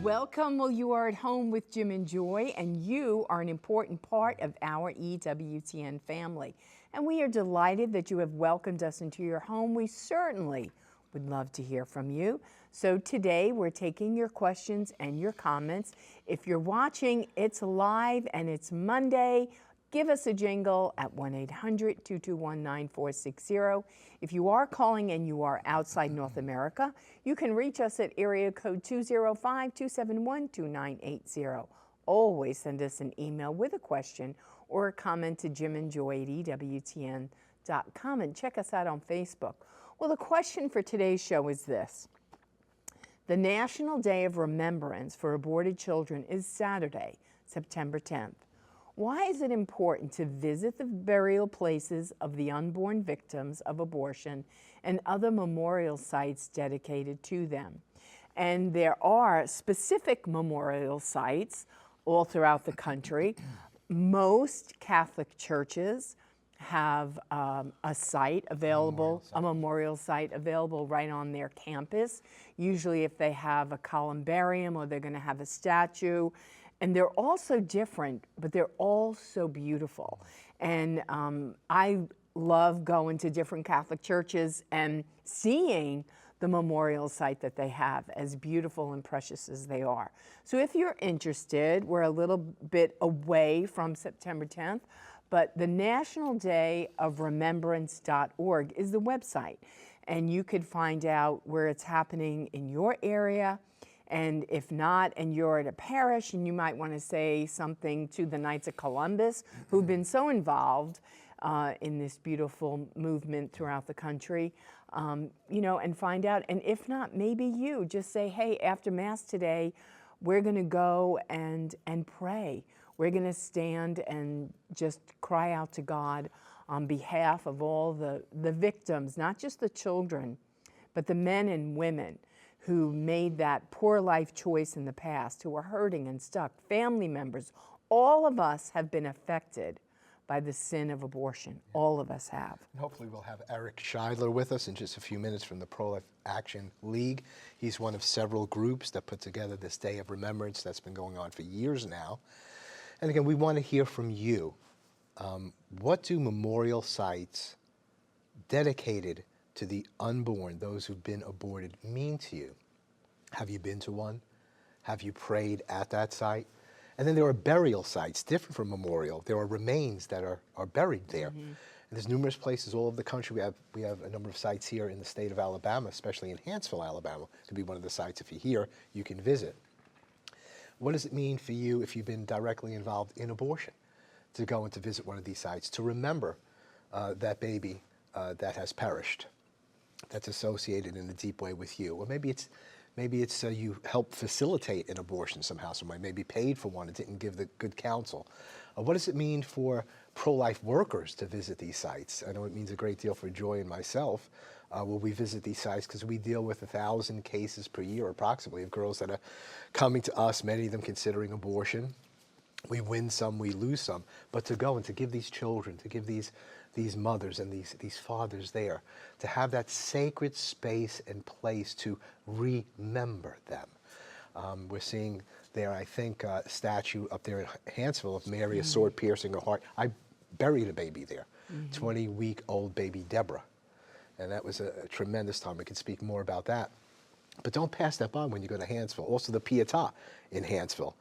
Welcome. Well, you are at home with Jim and Joy, and you are an important part of our EWTN family. And we are delighted that you have welcomed us into your home. We certainly would love to hear from you. So today we're taking your questions and your comments. If you're watching, it's live and it's Monday. Give us a jingle at 1-800-221-9460. If you are calling and you are outside North America, you can reach us at area code 205-271-2980. Always send us an email with a question or a comment to jimandjoy@ewtn.com, and check us out on Facebook. Well, the question for today's show is this. The National Day of Remembrance for Aborted Children is Saturday, September 10th. Why is it important to visit the burial places of the unborn victims of abortion and other memorial sites dedicated to them? And there are specific memorial sites all throughout the country. Most Catholic churches have a site available, a memorial site available right on their campus. Usually if they have a columbarium or they're going to have a statue. And they're all so different, but they're all so beautiful. And I love going to different Catholic churches and seeing the memorial site that they have, as beautiful and precious as they are. So if you're interested, we're a little bit away from September 10th, but the National Day of Remembrance.org is the website. And you could find out where it's happening in your area. And if not, and you're at a parish and you might want to say something to the Knights of Columbus, who've been so involved in this beautiful movement throughout the country, you know, and find out. And if not, maybe you just say, hey, after Mass today, we're going to go and pray. We're going to stand and just cry out to God on behalf of all the victims, not just the children, but the men and women who made that poor life choice in the past, who are hurting and stuck, family members. All of us have been affected by the sin of abortion. All of us have. And hopefully we'll have Eric Scheidler with us in just a few minutes from the Pro-Life Action League. He's one of several groups that put together this Day of Remembrance that's been going on for years now. And again, we want to hear from you. What do memorial sites dedicated to the unborn, those who've been aborted, mean to you? Have you been to one? Have you prayed at that site? And then there are burial sites, different from memorial. There are remains that are buried there. And there's numerous places all over the country. We have a number of sites here in the state of Alabama, especially in Hanceville, Alabama. To be one of the sites, if you're here, you can visit. What does it mean for you, if you've been directly involved in abortion, to go and to visit one of these sites, to remember that baby that has perished, that's associated in a deep way with you? Or maybe it's you helped facilitate an abortion somehow, somebody maybe paid for one and didn't give the good counsel. What does it mean for pro-life workers to visit these sites? I know it means a great deal for Joy and myself. Will we visit these sites? Because we deal with 1,000 cases per year approximately of girls that are coming to us, many of them considering abortion. We win some, we lose some. But to go and to give these children, to give these mothers and these fathers there, to have that sacred space and place to remember them. We're seeing there, I think, a statue up there in Hanceville of Mary, a sword piercing her heart. I buried a baby there, 20-week-old baby Deborah. And that was a tremendous time. We can speak more about that. But don't pass that by when you go to Hanceville. Also the Pietà in Hanceville,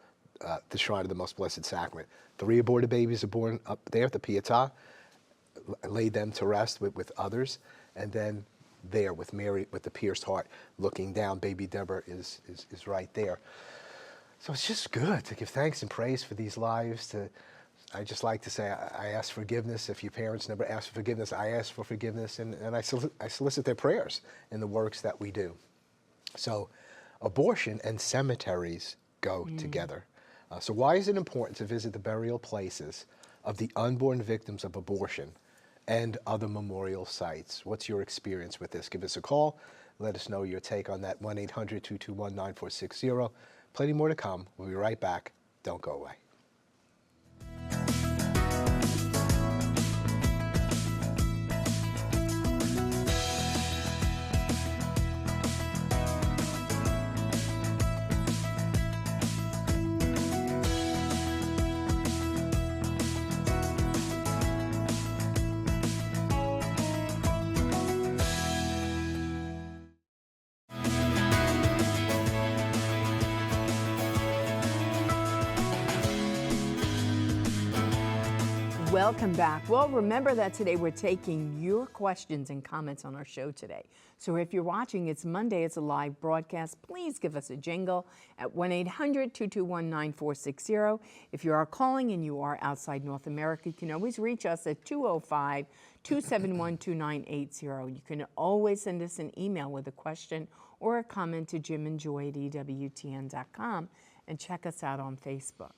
the Shrine of the Most Blessed Sacrament. 3 aborted babies are born up there at the Pietà. Laid them to rest with others, and then there with Mary with the pierced heart looking down, baby Deborah is right there. So it's just good to give thanks and praise for these lives. I just like to say I ask forgiveness. If your parents never ask for forgiveness, I ask for forgiveness, and I solicit their prayers in the works that we do. So abortion and cemeteries go together. So why is it important to visit the burial places of the unborn victims of abortion and other memorial sites? What's your experience with this? Give us a call. Let us know your take on that. 1-800-221-9460. Plenty more to come. We'll be right back. Don't go away. Welcome back. Well, remember that today we're taking your questions and comments on our show today. So if you're watching, it's Monday, it's a live broadcast. Please give us a jingle at 1-800-221-9460. If you are calling and you are outside North America, you can always reach us at 205-271-2980. You can always send us an email with a question or a comment to Jim and Joy at EWTN.com, and check us out on Facebook.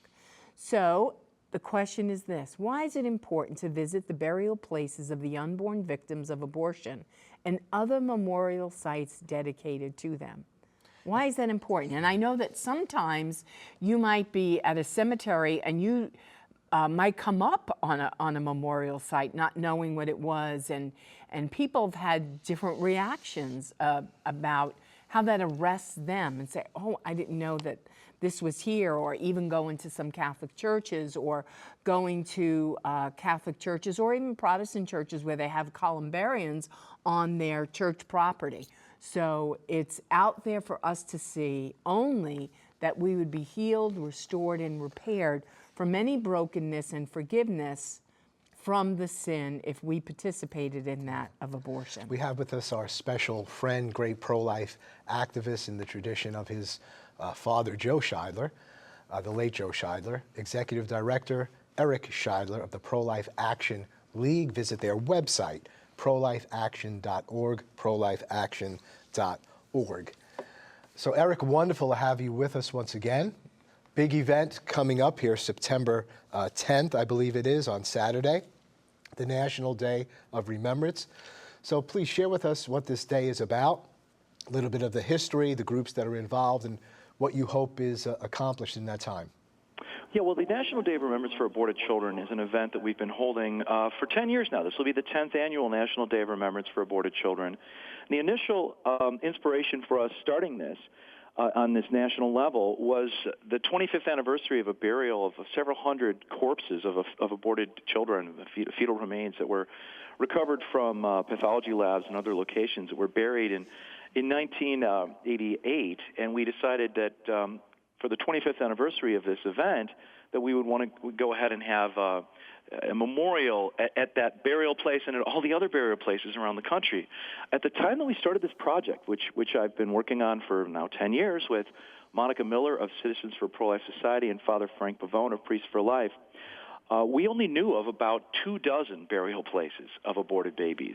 So the question is this: why is it important to visit the burial places of the unborn victims of abortion and other memorial sites dedicated to them? Why is that important? And I know that sometimes you might be at a cemetery and you might come up on a memorial site not knowing what it was, and people have had different reactions about how that arrests them and say, oh, I didn't know that this was here, or even going to some Catholic churches, or going to Catholic churches or even Protestant churches where they have columbarians on their church property. So it's out there for us to see, only that we would be healed, restored, and repaired from any brokenness and forgiveness from the sin if we participated in that of abortion. We have with us our special friend, great pro-life activist in the tradition of his father, Joe Scheidler, the late Joe Scheidler, Executive Director Eric Scheidler of the Pro-Life Action League. Visit their website, prolifeaction.org, prolifeaction.org. So Eric, wonderful to have you with us once again. Big event coming up here, September 10th, I believe it is, on Saturday, the National Day of Remembrance. So please share with us what this day is about, a little bit of the history, the groups that are involved, and what you hope is accomplished in that time. Yeah, well, the National Day of Remembrance for Aborted Children is an event that we've been holding for 10 years now. This will be the 10th annual National Day of Remembrance for Aborted Children. The initial inspiration for us starting this on this national level was the 25th anniversary of a burial of several hundred corpses of aborted children, fetal remains that were recovered from pathology labs and other locations that were buried in 1988, and we decided that for the 25th anniversary of this event that we would want to go ahead and have a memorial at that burial place and at all the other burial places around the country. At the time that we started this project, which I've been working on for now 10 years with Monica Miller of Citizens for Pro-Life Society and Father Frank Pavone of Priests for Life, we only knew of about 24 burial places of aborted babies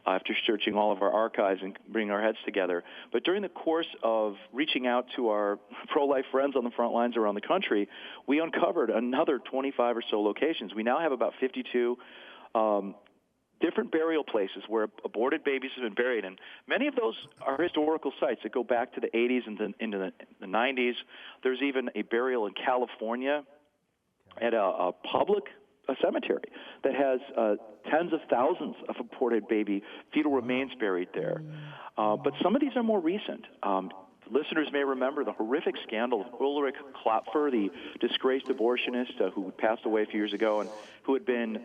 after searching all of our archives and bringing our heads together. But during the course of reaching out to our pro-life friends on the front lines around the country, we uncovered another 25 or so locations. We now have about 52 different burial places where aborted babies have been buried, and many of those are historical sites that go back to the 80s and into the 90s. There's even a burial in California at a public cemetery that has tens of thousands of aborted baby fetal remains buried there. But some of these are more recent. Listeners may remember the horrific scandal of Ulrich Klopfer, the disgraced abortionist who passed away a few years ago and who had been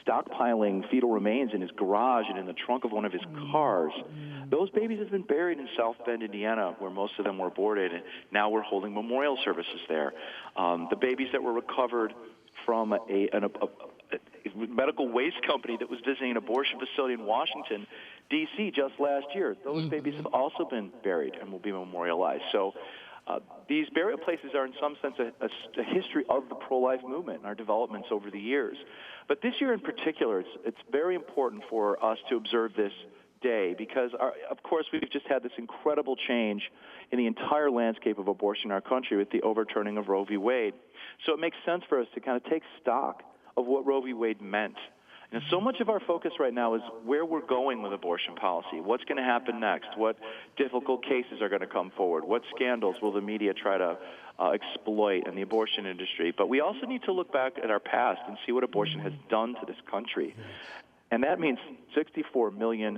stockpiling fetal remains in his garage and in the trunk of one of his cars. Those babies have been buried in South Bend, Indiana, where most of them were aborted, and now we're holding memorial services there. The babies that were recovered from a medical waste company that was visiting an abortion facility in Washington, D.C. just last year, those babies have also been buried and will be memorialized. So these burial places are in some sense a history of the pro-life movement and our developments over the years. But this year in particular, it's very important for us to observe this day because, of course, we've just had this incredible change in the entire landscape of abortion in our country with the overturning of Roe v. Wade. So it makes sense for us to kind of take stock of what Roe v. Wade meant. And so much of our focus right now is where we're going with abortion policy. What's going to happen next? What difficult cases are going to come forward? What scandals will the media try to exploit in the abortion industry? But we also need to look back at our past and see what abortion has done to this country. And that means 64 million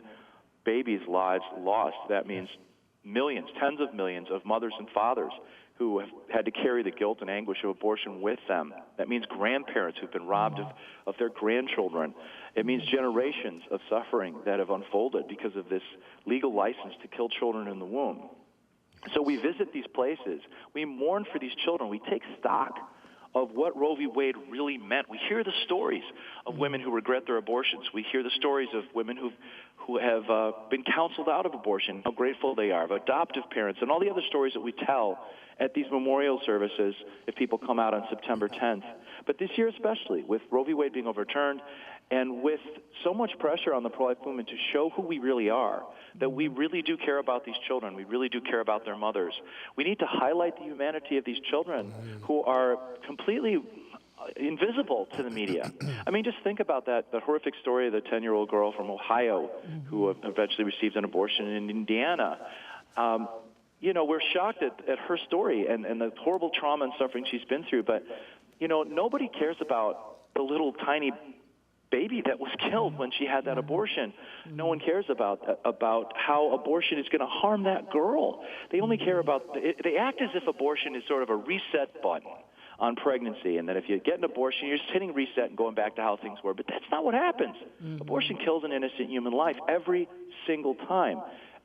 babies' lives lost. That means millions, tens of millions of mothers and fathers who have had to carry the guilt and anguish of abortion with them. That means grandparents who've been robbed of their grandchildren. It means generations of suffering that have unfolded because of this legal license to kill children in the womb. So we visit these places. We mourn for these children. We take stock of what Roe v. Wade really meant. We hear the stories of women who regret their abortions. We hear the stories of women who have been counseled out of abortion, how grateful they are, of adoptive parents, and all the other stories that we tell at these memorial services if people come out on September 10th. But this year especially, with Roe v. Wade being overturned, and with so much pressure on the pro-life movement to show who we really are, that we really do care about these children, we really do care about their mothers, we need to highlight the humanity of these children who are completely invisible to the media. I mean, just think about the horrific story of the 10-year-old girl from Ohio who eventually received an abortion in Indiana. We're shocked at her story and the horrible trauma and suffering she's been through, but, nobody cares about the little tiny baby that was killed when she had that abortion. No one cares about how abortion is going to harm that girl. They only care about, they act as if abortion is sort of a reset button on pregnancy, and that if you get an abortion, you're just hitting reset and going back to how things were. But that's not what happens. Abortion kills an innocent human life every single time.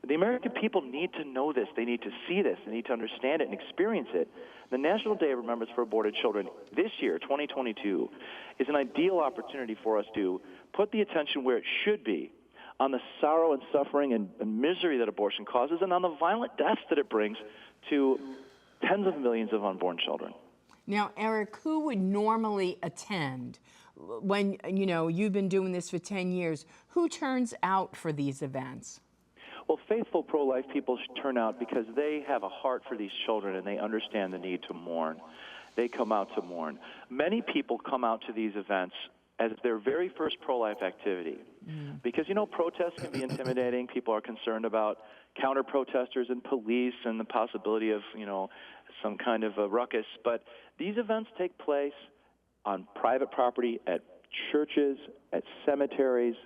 The American people need to know this. They need to see this. They need to understand it and experience it. The National Day of Remembrance for Aborted Children this year, 2022, is an ideal opportunity for us to put the attention where it should be on the sorrow and suffering and misery that abortion causes and on the violent deaths that it brings to tens of millions of unborn children. Now, Eric, who would normally attend when, you've been doing this for 10 years? Who turns out for these events? Well, faithful pro-life people turn out because they have a heart for these children and they understand the need to mourn. They come out to mourn. Many people come out to these events as their very first pro-life activity. Because, protests can be intimidating. People are concerned about counter-protesters and police and the possibility of, some kind of a ruckus. But these events take place on private property, at churches, at cemeteries.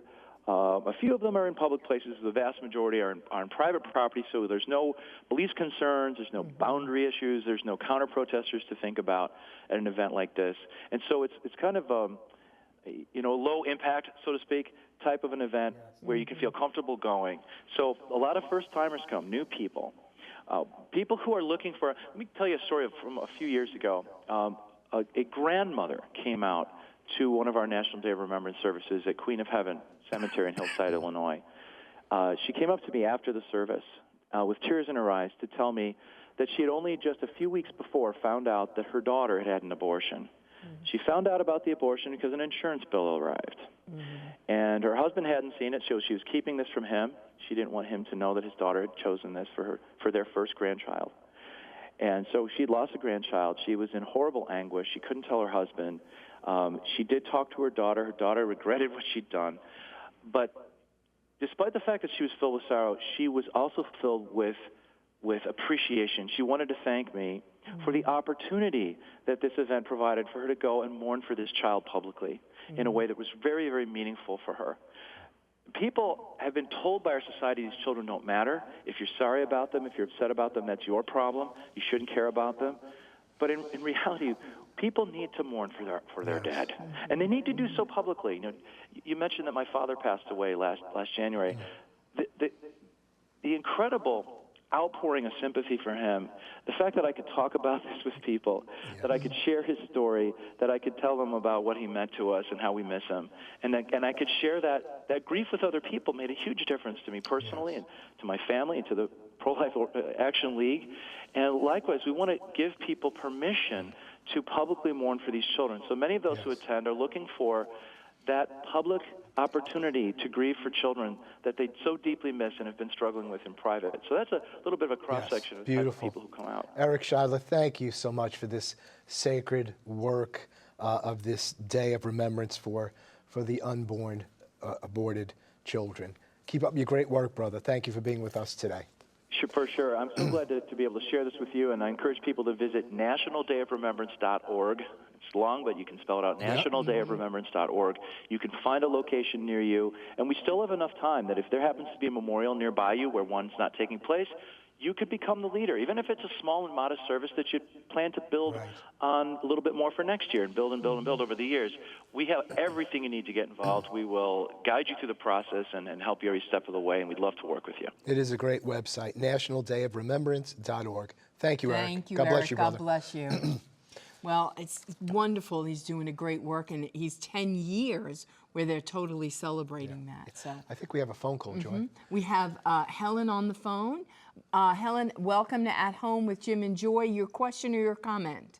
A few of them are in public places. The vast majority are on private property, so there's no police concerns, there's no boundary issues, there's no counter-protesters to think about at an event like this. And so it's kind of low impact, so to speak, type of an event where you can feel comfortable going. So a lot of first-timers come, new people. People who are looking for, let me tell you a story from a few years ago. A grandmother came out to one of our National Day of Remembrance services at Queen of Heaven Cemetery in Hillside, Illinois. She came up to me after the service with tears in her eyes to tell me that she had only just a few weeks before found out that her daughter had had an abortion. She found out about the abortion because an insurance bill arrived. And her husband hadn't seen it, so she was keeping this from him. She didn't want him to know that his daughter had chosen this for their first grandchild. And so she'd lost a grandchild. She was in horrible anguish. She couldn't tell her husband. She did talk to her daughter. Her daughter regretted what she'd done. But despite the fact that she was filled with sorrow, she was also filled with appreciation. She wanted to thank me for the opportunity that this event provided for her to go and mourn for this child publicly in a way that was very, very meaningful for her. People have been told by our society these children don't matter. If you're sorry about them, if you're upset about them, that's your problem. You shouldn't care about them. But in reality, people need to mourn for their dad, and they need to do so publicly. You mentioned that my father passed away last January. The incredible outpouring of sympathy for him, the fact that I could talk about this with people, that I could share his story, that I could tell them about what he meant to us and how we miss him, and I could share that grief with other people made a huge difference to me personally and to my family and to the Pro-Life Action League. And likewise, we want to give people permission to publicly mourn for these children. So many of those who attend are looking for that public opportunity to grieve for children that they so deeply miss and have been struggling with in private. So that's a little bit of a cross-section of the type of people who come out. Eric Scheidler, thank you so much for this sacred work of this Day of Remembrance for the unborn, aborted children. Keep up your great work, brother. Thank you for being with us today. For sure. I'm so glad to be able to share this with you, and I encourage people to visit nationaldayofremembrance.org. It's long, but you can spell it out, nationaldayofremembrance.org. You can find a location near you, and we still have enough time that if there happens to be a memorial nearby you where one's not taking place, you could become the leader, even if it's a small and modest service that you plan to build on a little bit more for next year and build and build and build over the years. We have everything you need to get involved. We will guide you through the process and help you every step of the way, and we'd love to work with you. It is a great website, nationaldayofremembrance.org. Thank you, Eric. Thank you, God Eric. bless you, brother. God bless you. Well, it's wonderful. He's doing a great work, and he's 10 years where they're totally celebrating that. So I think we have a phone call, Joy. we have Helen on the phone. Helen, welcome to At Home with Jim and Joy. Your question or your comment?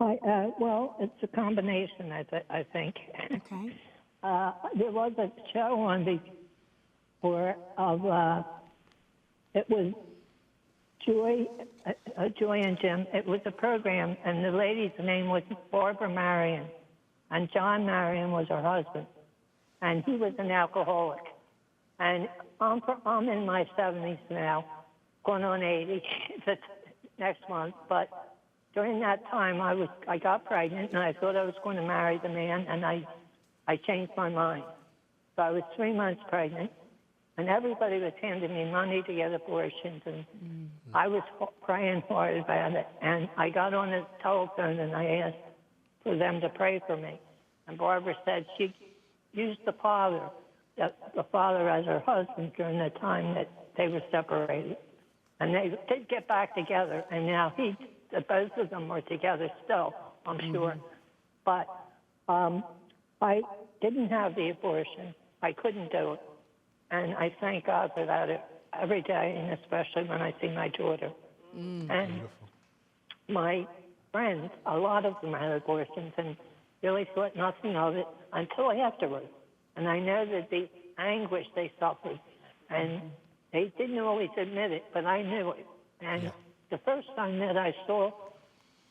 Hi, well, it's a combination, I think. Okay. There was a show on before of, it was Joy and Jim. It was a program, and the lady's name was Barbara Marion, and John Marion was her husband, and he was an alcoholic. And I'm in my 70s now, going on 80 next month, but during that time, I got pregnant, and I thought I was going to marry the man, and I changed my mind. So I was 3 months pregnant, and everybody was handing me money to get abortions, and I was praying hard about it. And I got on the telephone, and I asked for them to pray for me. And Barbara said she used the father as her husband during the time that they were separated. And they did get back together, and now both of them were together still, I'm sure. But I didn't have the abortion. I couldn't do it. And I thank God for that every day, and especially when I see my daughter. And Beautiful. my friends, a lot of them had abortions and really thought nothing of it until afterwards. And I know that the anguish they suffered, and they didn't always admit it, but I knew it. And the first time that I saw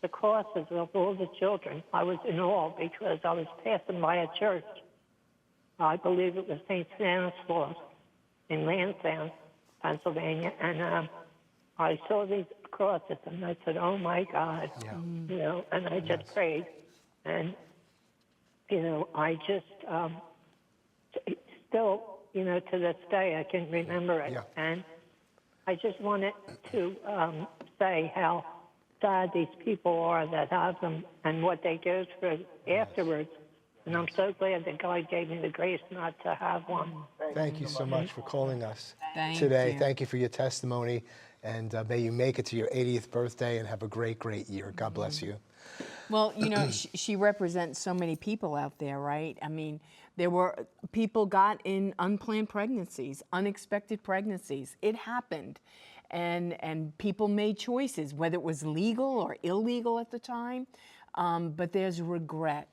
the crosses of all the children, I was in awe because I was passing by a church. I believe it was St. Stanislaus in Lansdowne, Pennsylvania, and I saw these crosses, and I said, "Oh my God," you know, and I just prayed, and you know, I just still, you know, to this day, I can remember it, and I just wanted to say how sad these people are that have them and what they go through afterwards. And I'm so glad that God gave me the grace not to have one. Thank you so much for calling us Thank today. you. Thank you for your testimony, and may you make it to your 80th birthday and have a great, great year. God bless you. Well, you know, she represents so many people out there, right? I mean, people got in unplanned pregnancies, unexpected pregnancies. It happened. And people made choices, whether it was legal or illegal at the time, but there's regret.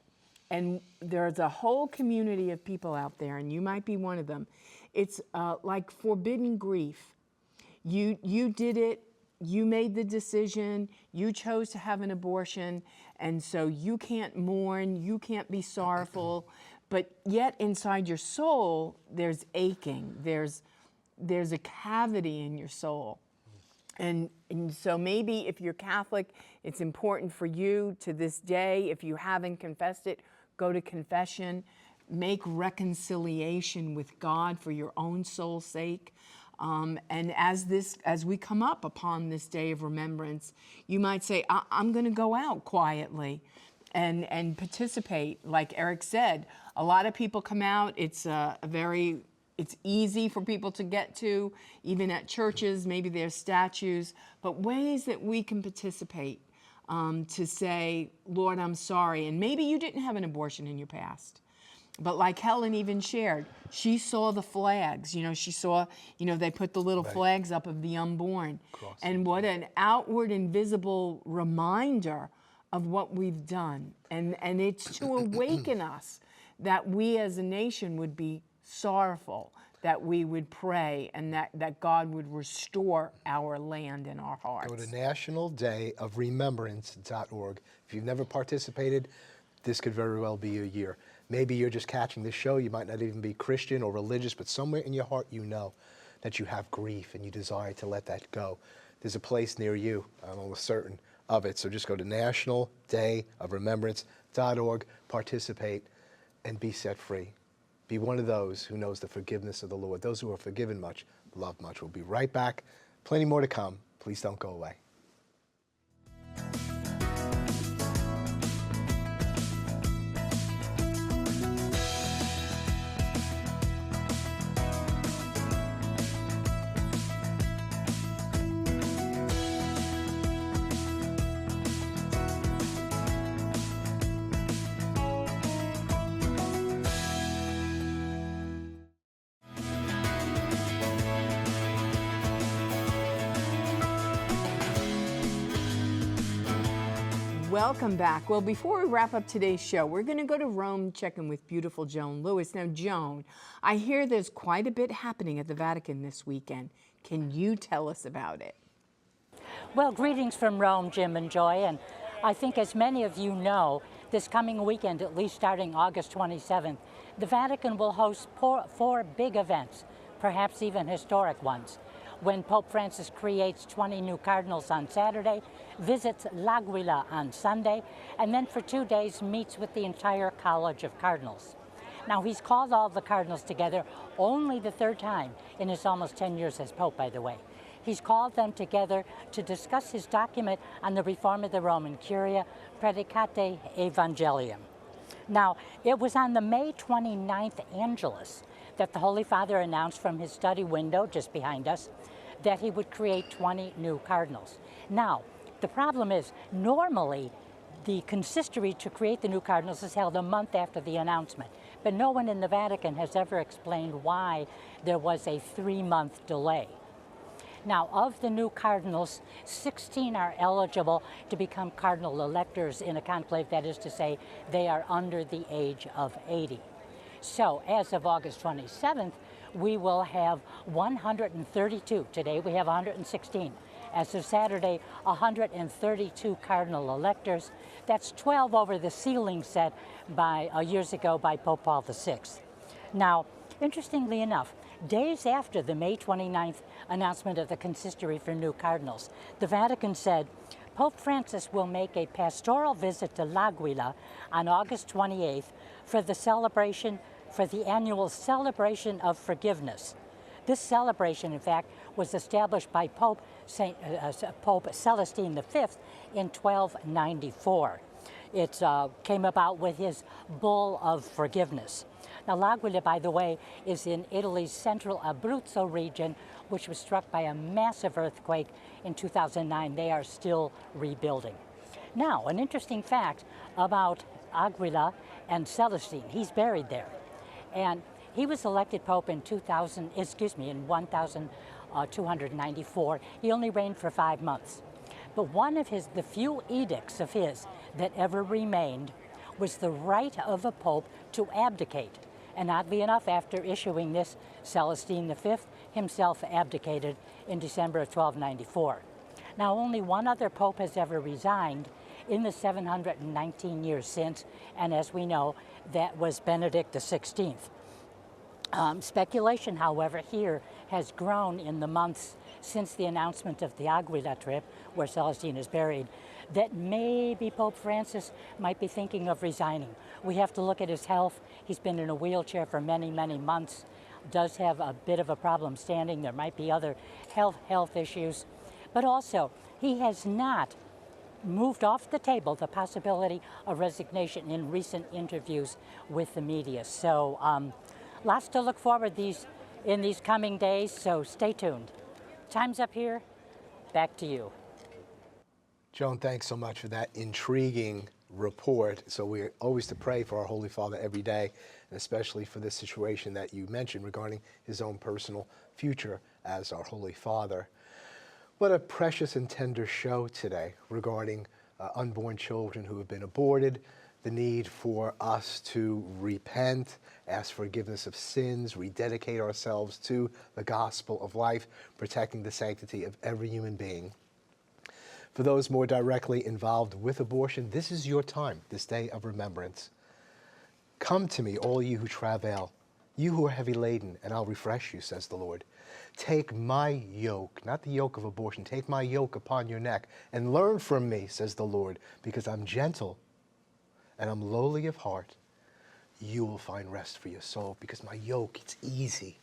And there's a whole community of people out there, and you might be one of them. It's like forbidden grief. You did it, you made the decision, you chose to have an abortion, and so you can't mourn, you can't be sorrowful, but yet inside your soul, there's aching, there's a cavity in your soul. And so maybe if you're Catholic, it's important for you to this day, if you haven't confessed it, go to confession, make reconciliation with God for your own soul's sake. And as we come up upon this day of remembrance, you might say, I'm going to go out quietly and participate. Like Eric said, a lot of people come out. It's it's easy for people to get to, even at churches. Maybe there's statues, but ways that we can participate to say, Lord, I'm sorry. And maybe you didn't have an abortion in your past. But like Helen even shared, she saw the flags. You know, she saw, they put the little flags up of the unborn. And what an outward and visible reminder of what we've done. And it's to awaken us that we as a nation would be sorrowful, that we would pray, and that God would restore our land and our hearts. Go to nationaldayofremembrance.org. If you've never participated, this could very well be your year. Maybe you're just catching this show. You might not even be Christian or religious, but somewhere in your heart you know that you have grief and you desire to let that go. There's a place near you. I'm almost certain of it. So just go to nationaldayofremembrance.org, participate, and be set free. Be one of those who knows the forgiveness of the Lord. Those who are forgiven much, love much. We'll be right back. Plenty more to come. Please don't go away. Welcome back. Well, before we wrap up today's show, we're going to go to Rome, check in with beautiful Joan Lewis. Now, Joan, I hear there's quite a bit happening at the Vatican this weekend. Can you tell us about it? Well, greetings from Rome, Jim and Joy. And I think as many of you know, this coming weekend, at least starting August 27th, the Vatican will host four big events, perhaps even historic ones. When Pope Francis creates 20 new cardinals on Saturday, visits L'Aquila on Sunday, and then for 2 days meets with the entire College of Cardinals. Now, he's called all the cardinals together only the third time in his almost 10 years as Pope, by the way. He's called them together to discuss his document on the reform of the Roman Curia, Predicate Evangelium. Now, it was on the May 29th Angelus that the Holy Father announced from his study window just behind us that he would create 20 new cardinals. Now, the problem is, normally, the consistory to create the new cardinals is held a month after the announcement, but no one in the Vatican has ever explained why there was a 3-month delay. Now, of the new cardinals, 16 are eligible to become cardinal electors in a conclave, that is to say, they are under the age of 80. So, as of August 27th, we will have 132. Today we have 116. As of Saturday, 132 cardinal electors. That's 12 over the ceiling set by years ago by Pope Paul VI. Now, interestingly enough, days after the May 29th announcement of the consistory for new cardinals, the Vatican said Pope Francis will make a pastoral visit to L'Aquila on August 28th for the annual celebration of forgiveness. This celebration, in fact, was established by Pope Celestine V in 1294. It came about with his bull of forgiveness. Now, L'Aquila, by the way, is in Italy's central Abruzzo region, which was struck by a massive earthquake in 2009. They are still rebuilding. Now, an interesting fact about Aguila and Celestine, he's buried there. And he was elected Pope in 1294. He only reigned for 5 months. But one of the few edicts of his that ever remained was the right of a Pope to abdicate. And oddly enough, after issuing this, Celestine V himself abdicated in December of 1294. Now, only one other Pope has ever resigned in the 719 years since, and as we know, that was Benedict XVI. Speculation, however, here has grown in the months since the announcement of the Aguila trip, where Celestine is buried, that maybe Pope Francis might be thinking of resigning. We have to look at his health. He's been in a wheelchair for many, many months, does have a bit of a problem standing. There might be other health issues. But also, he has not moved off the table the possibility of resignation in recent interviews with the media. So lots to look forward in these coming days, so stay tuned. Time's up here. Back to you. Joan, thanks so much for that intriguing report. So we're always to pray for our Holy Father every day, and especially for this situation that you mentioned regarding his own personal future as our Holy Father. What a precious and tender show today regarding unborn children who have been aborted, the need for us to repent, ask forgiveness of sins, rededicate ourselves to the gospel of life, protecting the sanctity of every human being. For those more directly involved with abortion, this is your time, this day of remembrance. Come to me, all you who travail, you who are heavy laden, and I'll refresh you, says the Lord. Take my yoke, not the yoke of abortion, take my yoke upon your neck and learn from me, says the Lord, because I'm gentle and I'm lowly of heart. You will find rest for your soul, because my yoke, it's easy.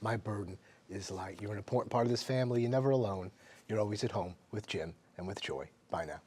My burden is light. You're an important part of this family. You're never alone. You're always at home with Jim and with Joy. Bye now.